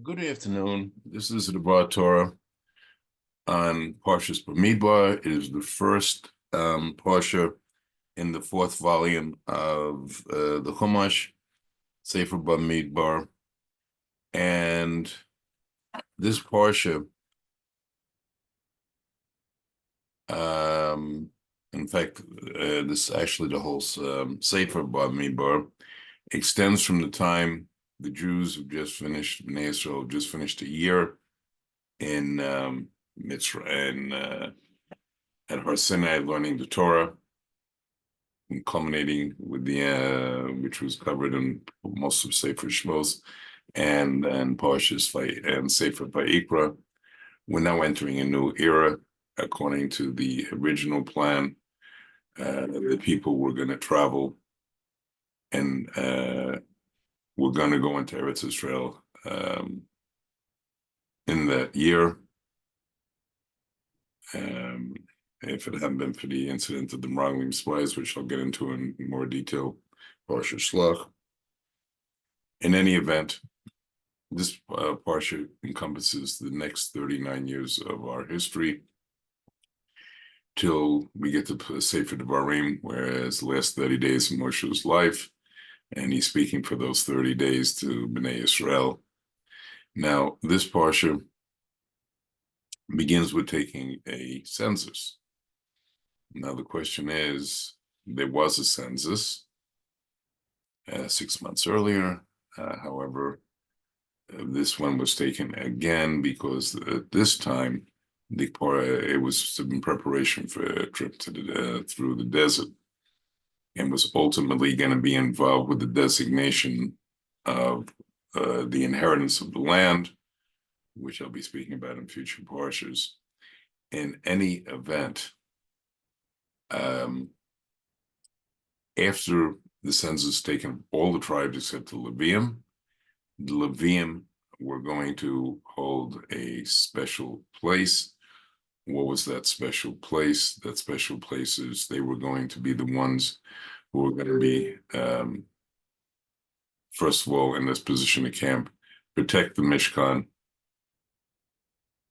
Good afternoon. This is the Bar Torah on Parshas Bamidbar. It is the first Parsha in the fourth volume of the Chumash, Sefer Bamidbar. And this Parsha, in fact, this actually the whole Sefer Bamidbar extends from the time the Jews have just finished, Bnei Israel have just finished a year in Mitzrayim and at Har Sinai learning the Torah, and culminating with the which was covered in most of Sefer Shmos and Parshas and Sefer Vayikra. We're now entering a new era according to the original plan. The people were going to travel and we're going to go into Eretz Israel in that year. If it hadn't been for the incident of the Meraglim spies, which I'll get into in more detail, Parsha Shlach. In any event, this Parsha encompasses the next 39 years of our history till we get to Sefer Devarim, whereas the last 30 days of Moshe's life, and he's speaking for those 30 days to Bnei Israel. Now, this Parsha begins with taking a census. Now, the question is, there was a census 6 months earlier. However, this one was taken again because at this time, it was in preparation for a trip to through the desert, and was ultimately going to be involved with the designation of the inheritance of the land, which I'll be speaking about in future parshas. In any event, after the census taken of all the tribes except the Levium were going to hold a special place. What was that special place? That special place is they were going to be the ones who were going to be, first of all, in this position of camp, protect the Mishkan,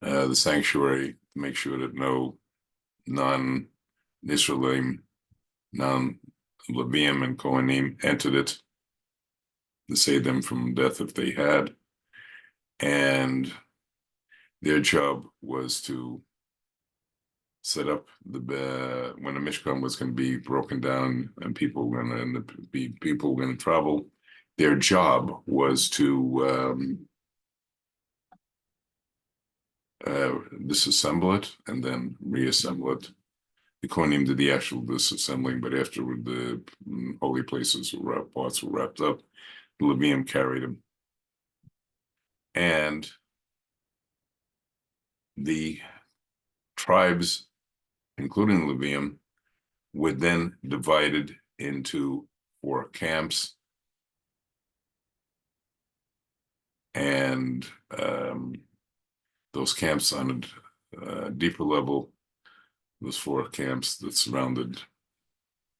the sanctuary, to make sure that no non-Israelim, non-Levium and Kohanim entered it, to save them from death if they had. And their job was to set up when the Mishkan was going to be broken down and people were going to travel. Their job was to disassemble it and then reassemble it. The Kohanim did the actual disassembling, but after the holy places parts were wrapped up, the Levium carried them. And the tribes, including Levium, were then divided into 4 camps. And those camps on a deeper level, those 4 camps that surrounded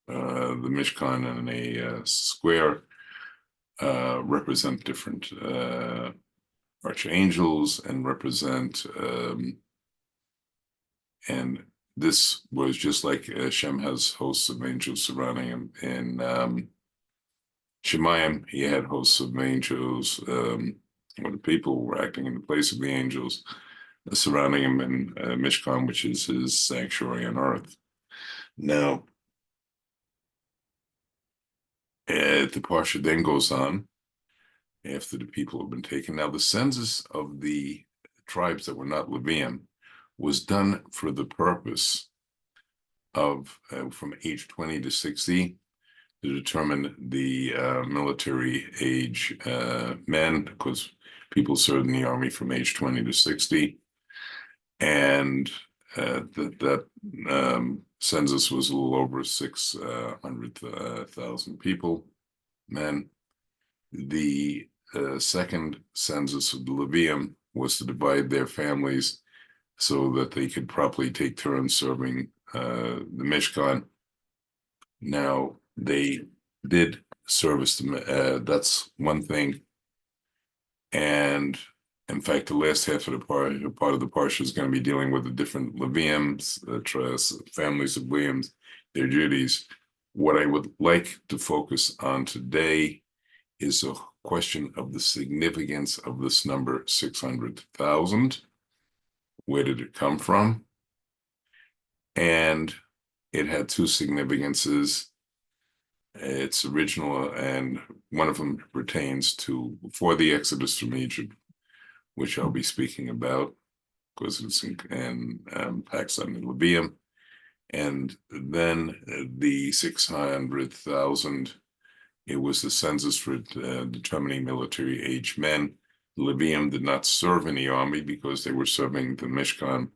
the Mishkan in a square, represent different archangels and represent, and this was just like Hashem has hosts of angels surrounding him. In Shemayim, he had hosts of angels, where the people were acting in the place of the angels, surrounding him in Mishkan, which is his sanctuary on earth. Now, the Parsha then goes on after the people have been taken. Now, the census of the tribes that were not Levium was done for the purpose of, from age 20 to 60, to determine the military age men, because people served in the army from age 20 to 60. And that census was a little over 600,000 people, men. The second census of the Levium was to divide their families so that they could properly take turns serving the Mishkan. Now, they did service, that's one thing. And In fact, the last half of the part of the parsha is going to be dealing with the different Levium, families of Leviums, their duties. What I would like to focus on today is a question of the significance of this number 600,000. Where did it come from? And it had two significances. It's original, and one of them pertains to before the Exodus from Egypt, which I'll be speaking about because it's in Pakistan and Libya. And then the 600,000, it was the census for determining military age men. The Libyans did not serve in the army because they were serving the Mishkan.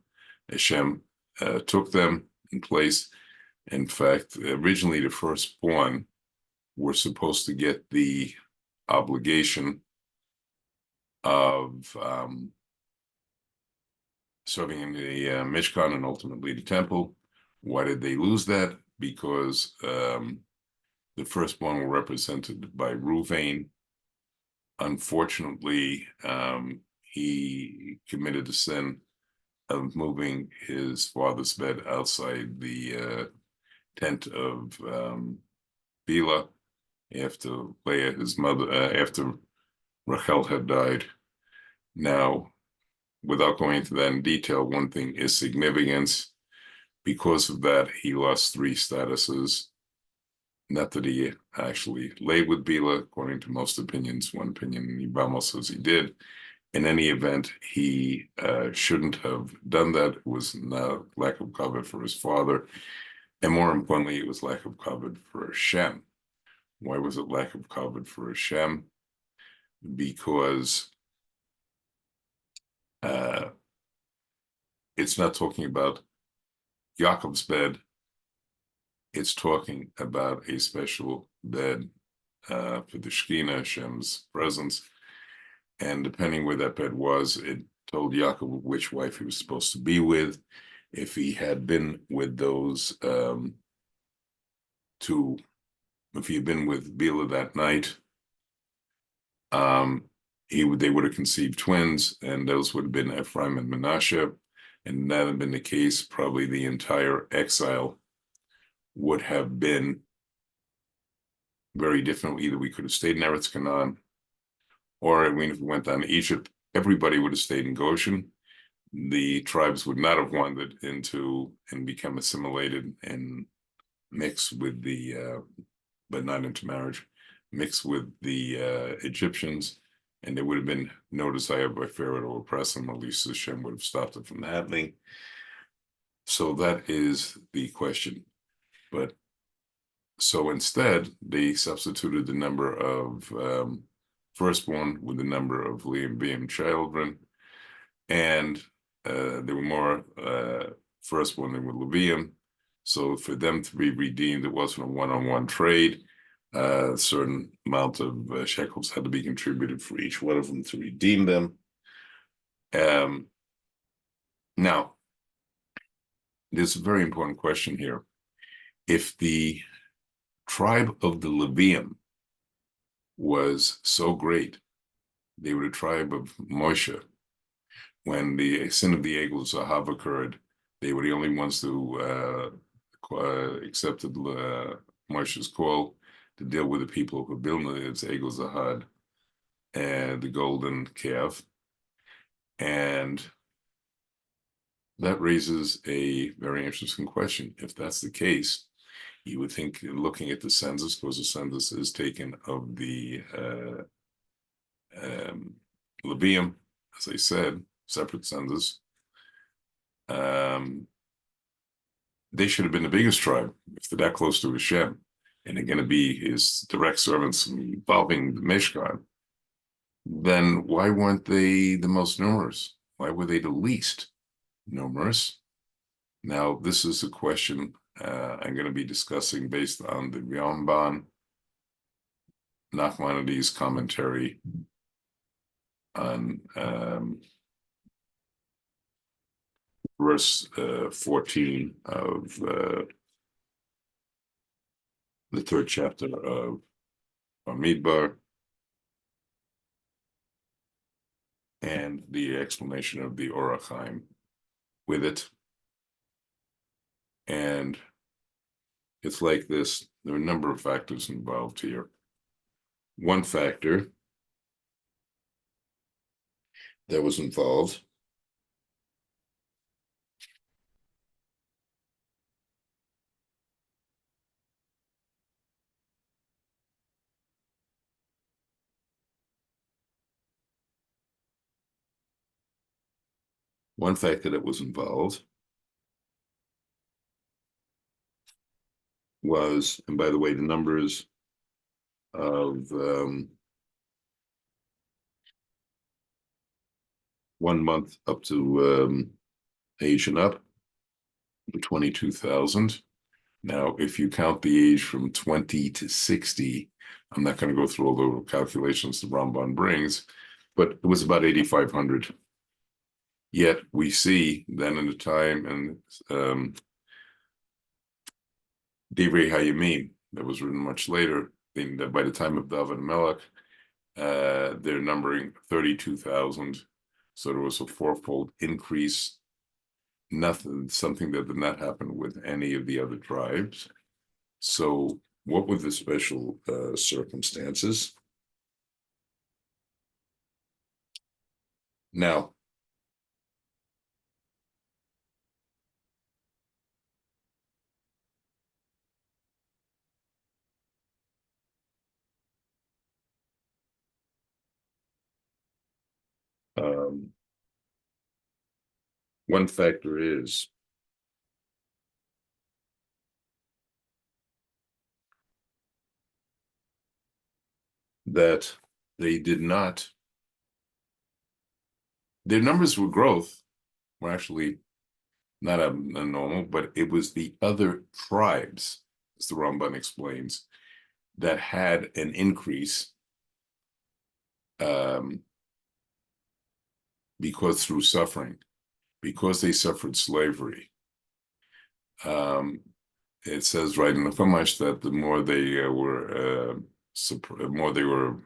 Hashem took them in place. In fact, originally the firstborn were supposed to get the obligation of serving in the Mishkan and ultimately the temple. Why did they lose that? Because the firstborn were represented by Ruvain. Unfortunately, he committed the sin of moving his father's bed outside the tent of Bila after Leah, his mother, after Rachel had died. Now, without going into that in detail, one thing is significance. Because of that, he lost 3 statuses. Not that he actually laid with Bila, according to most opinions. One opinion, Ibama says he did. In any event, he shouldn't have done that. It was not lack of kavod for his father. And more importantly, it was lack of kavod for Hashem. Why was it lack of kavod for Hashem? Because it's not talking about Yaakov's bed. It's talking about a special bed for the Shekhinah, Hashem's presence. And depending where that bed was, it told Yaakov which wife he was supposed to be with. If he had been with those two, if he had been with Bila that night, they would have conceived twins, and those would have been Ephraim and Manasseh. And that had been the case, probably the entire exile would have been very different. Either we could have stayed in Eretz Canaan, or I mean, if we went down to Egypt, everybody would have stayed in Goshen. The tribes would not have wandered into and become assimilated and mixed with the, but not into marriage, mixed with the Egyptians, and there would have been no desire by Pharaoh to oppress them. At least Hashem would have stopped it from happening. So that is the question. But so instead, they substituted the number of firstborn with the number of Levium children, and there were more firstborn than with Levium. So for them to be redeemed, it wasn't a one-on-one trade. A certain amount of shekels had to be contributed for each one of them to redeem them. Now, there's a very important question here. If the tribe of the Levium was so great, they were the tribe of Moshe. When the sin of the Egel Zahav occurred, they were the only ones who accepted Moshe's call to deal with the people who built its Egel Zahad and the golden calf. And that raises a very interesting question. If that's the case, you would think, looking at the census, because the census is taken of the Levium, as I said, separate census, they should have been the biggest tribe if they're that close to Hashem, and they're going to be his direct servants involving the Mishkan. Then why weren't they the most numerous? Why were they the least numerous? Now, this is a question I'm going to be discussing based on the Ramban, Nachmanides' commentary on verse 14 of the 3rd chapter of Bamidbar. and the explanation of the Orach Chaim with it. And it's like this. There are a number of factors involved here. One factor that was involved was, and by the way, the numbers of 1 month up to age and up, 22,000. Now, if you count the age from 20 to 60, I'm not going to go through all the calculations the Ramban brings, but it was about 8,500. Yet we see then in the time and Divrei Hayamim that was written much later, that by the time of David Melech, they're numbering 32,000. So there was a fourfold increase. Something that did not happen with any of the other tribes. So what were the special circumstances? Now, one factor is that they did not, their numbers were growth, were actually not abnormal, but it was the other tribes, as the Ramban explains, that had an increase because through suffering, because they suffered slavery. It says right in the Chumash that the more they were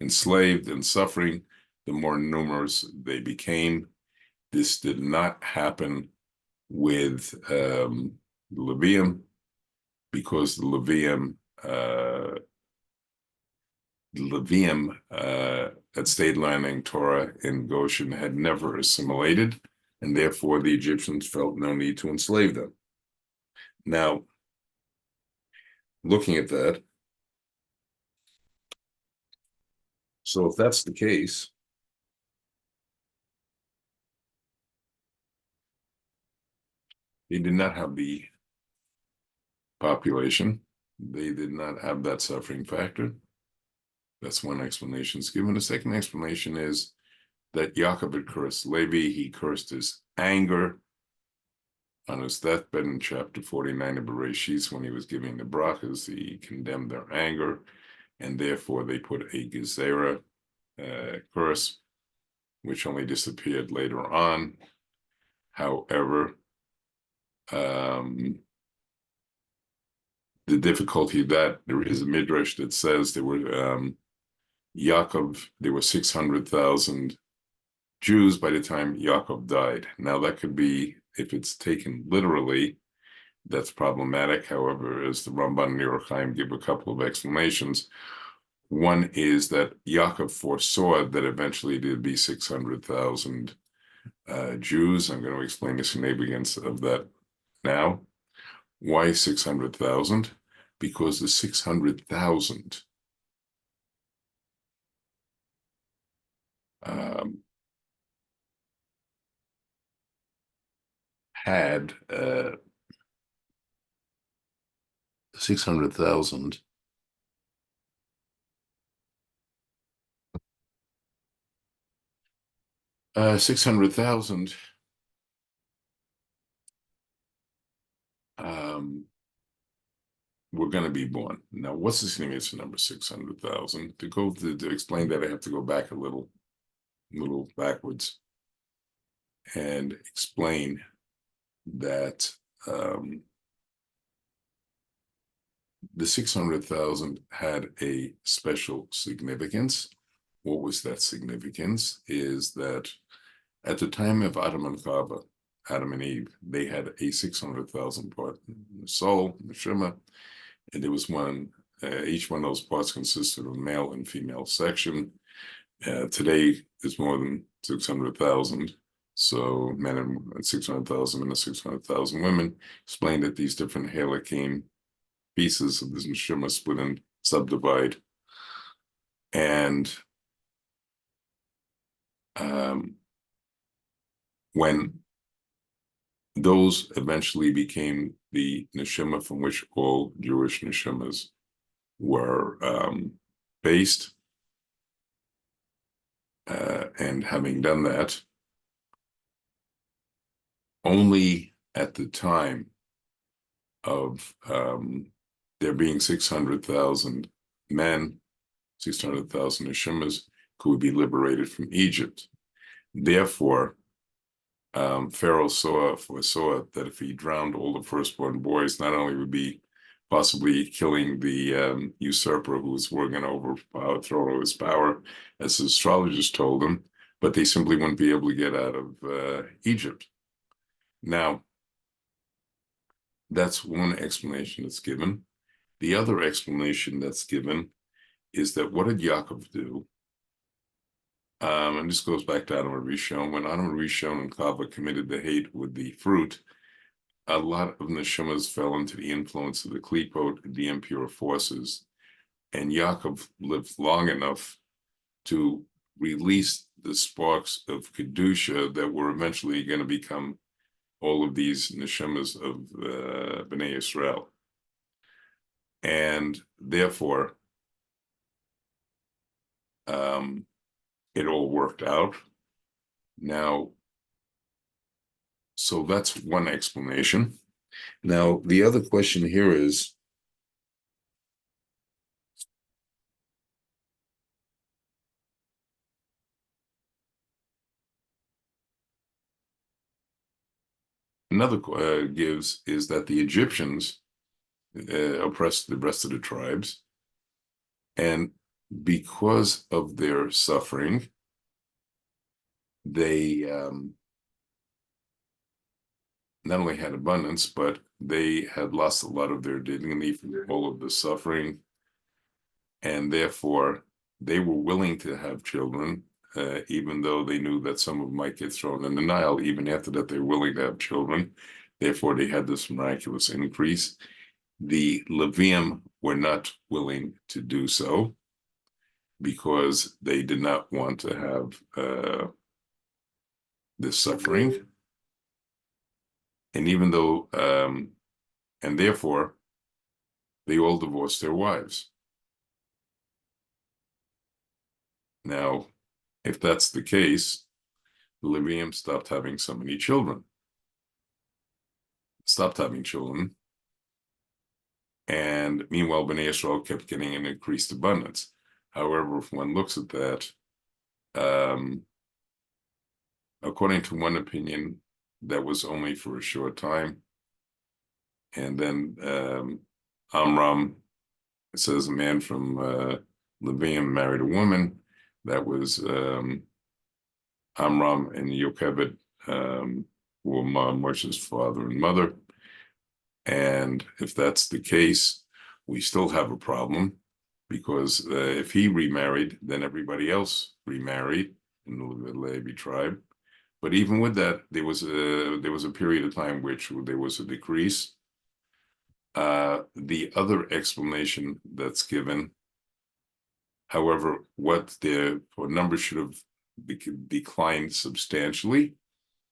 enslaved and suffering, the more numerous they became. This did not happen with the Levium, because the Levium that stayed learning Torah in Goshen had never assimilated, and therefore the Egyptians felt no need to enslave them. Now, looking at that, so if that's the case, they did not have the population. They did not have that suffering factor. That's one explanation is given. The second explanation is that Yaakov had cursed Levi. He cursed his anger on his deathbed in chapter 49 of Bereshit. When he was giving the brachas, he condemned their anger, and therefore they put a gezerah curse, which only disappeared later on. However, the difficulty that there is a midrash that says there were there were 600,000 Jews by the time Yaakov died. Now that could be, if it's taken literally, that's problematic. However, as the Ramban and Orach Chaim give a couple of explanations, one is that Yaakov foresaw that eventually there'd be 600,000 Jews. I'm going to explain the significance of that now. Why 600,000? Because the 600,000 had 600,000 600,000 were going to be born. Now, what's the significance of number 600,000? To explain that, I have to go back a little backwards and explain that the 600,000 had a special significance. what was that significance is that at the time of Adam and Chava, Adam and Eve, they had a 600,000 part soul, neshama, and there was one, each one of those parts consisted of a male and female section. Today, there's more than 600,000. So men and 600,000 men and 600,000 women. Explained that these different halakene pieces of this neshama split and subdivide. And when those eventually became the neshama from which all Jewish neshamas were based, and having done that, only at the time of there being 600,000 men, 600,000 neshamas could be liberated from Egypt. Therefore, Pharaoh foresaw that if he drowned all the firstborn boys, not only would be possibly killing the usurper who was going to overthrow his power, as the astrologers told him, but they simply wouldn't be able to get out of Egypt. Now, that's one explanation that's given. The other explanation that's given is that what did Yaakov do? And this goes back to Adam and Rishon. When Adam and Rishon and Chava committed the hate with the fruit, a lot of neshamas fell into the influence of the klipot, the impure forces, and Yaakov lived long enough to release the sparks of kedusha that were eventually going to become all of these neshamas of Bnei Yisrael. And therefore, it all worked out. Now, so that's one explanation. Now, the other question here is, another gives is that the Egyptians oppressed the rest of the tribes, and because of their suffering, they not only had abundance, but they had lost a lot of their dignity from all of the suffering, and therefore they were willing to have children, even though they knew that some of them might get thrown in the Nile. Even after that, they were willing to have children. Therefore, they had this miraculous increase. The Levium were not willing to do so because they did not want to have this suffering. And even though, and therefore, they all divorced their wives. Now, if that's the case, the Levium stopped having so many children. Stopped having children. And meanwhile, Bnei Yisrael kept getting an increased abundance. However, if one looks at that, according to one opinion, that was only for a short time. And then Amram, it says a man from Levium married a woman. That was Amram and Yocheved, who were Moshe's father and mother. And if that's the case, we still have a problem, because if he remarried, then everybody else remarried in the Levi tribe. But even with that, there was a period of time which there was a decrease. The other explanation that's given, however, what the numbers should have declined substantially.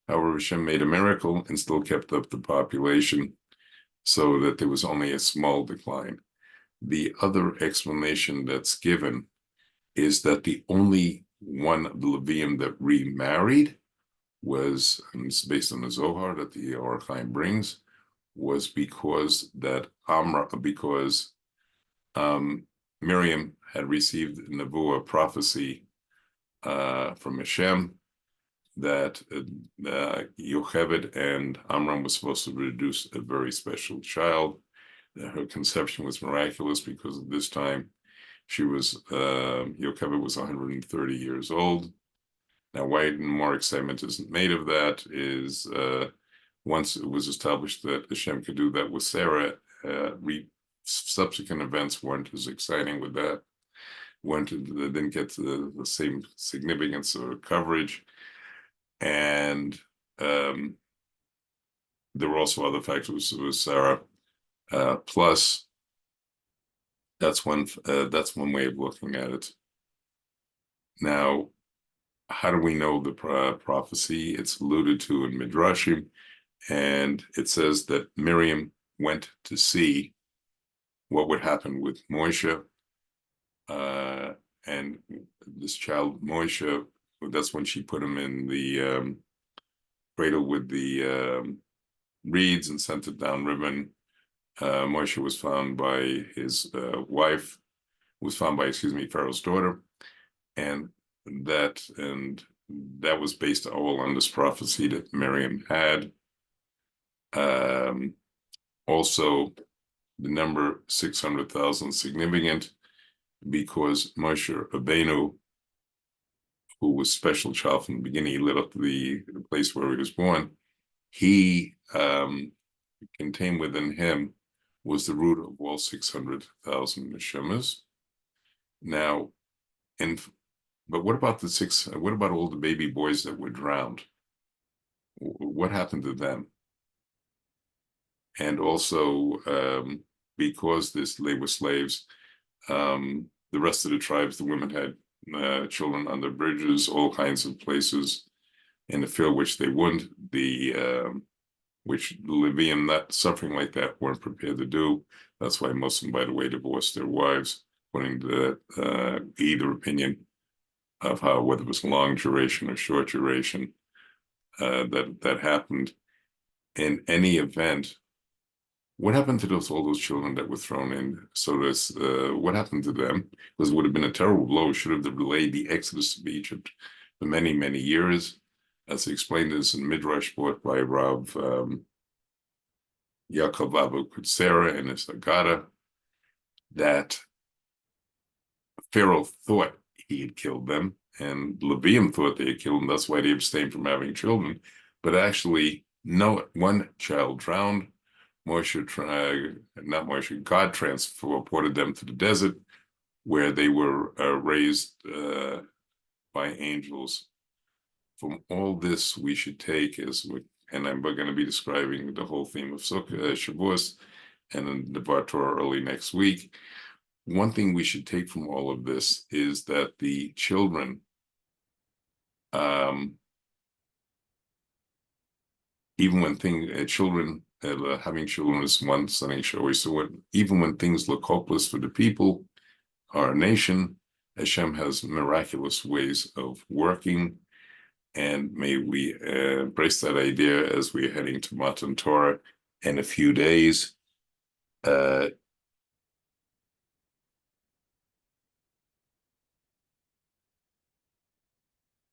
However, Hashem made a miracle and still kept up the population so that there was only a small decline. The other explanation that's given is that the only one of the Levium that remarried was, and it's based on the Zohar that the Or Chaim brings, was because that Miriam had received a nevuah prophecy from Hashem that Yocheved and Amram was supposed to produce a very special child. Her conception was miraculous because at this time She was, Yocheved was 130 years old. Now, why more excitement isn't made of that is once it was established that Hashem could do that with Sarah, subsequent events weren't as exciting with that. They didn't get the same significance or coverage. And there were also other factors with Sarah. Plus, that's one way of looking at it. Now, how do we know the prophecy? It's alluded to in Midrashim, and it says that Miriam went to see what would happen with Moshe, and this child Moshe. That's when she put him in the cradle with the reeds and sent it downriver. Moshe was found by his wife, Pharaoh's daughter, and that was based all on this prophecy that Miriam had. Also, the number 600,000 significant because Moshe Rabbeinu, who was special child from the beginning, he lit up the place where he was born. He contained within him was the root of all 600,000 neshamas. Now, but what about all the baby boys that were drowned? What happened to them? And also, because they were slaves, the rest of the tribes, the women had children under bridges, all kinds of places in the field, which they wouldn't. Which the Levium, not suffering like that, weren't prepared to do. That's why most of them, by the way, divorced their wives, according to either opinion of whether it was long duration or short duration that happened. In any event, what happened to all those children that were thrown in? So what happened to them? Because it would have been a terrible blow. Should have delayed the exodus of Egypt for many, many years. As he explained this in Midrash brought by Rav Yaakov Abu Kutsera in his Agada, that Pharaoh thought he had killed them, and Levium thought they had killed them. That's why they abstained from having children. But actually, no, one child drowned. God transported them to the desert, where they were raised by angels. From all this, we should take and I'm going to be describing the whole theme of Shavuos and then the Bar Torah early next week. One thing we should take from all of this is that the children, even when having children is one stunning show. So even when things look hopeless for the people, our nation, Hashem has miraculous ways of working. And may we embrace that idea as we're heading to Matan Torah in a few days.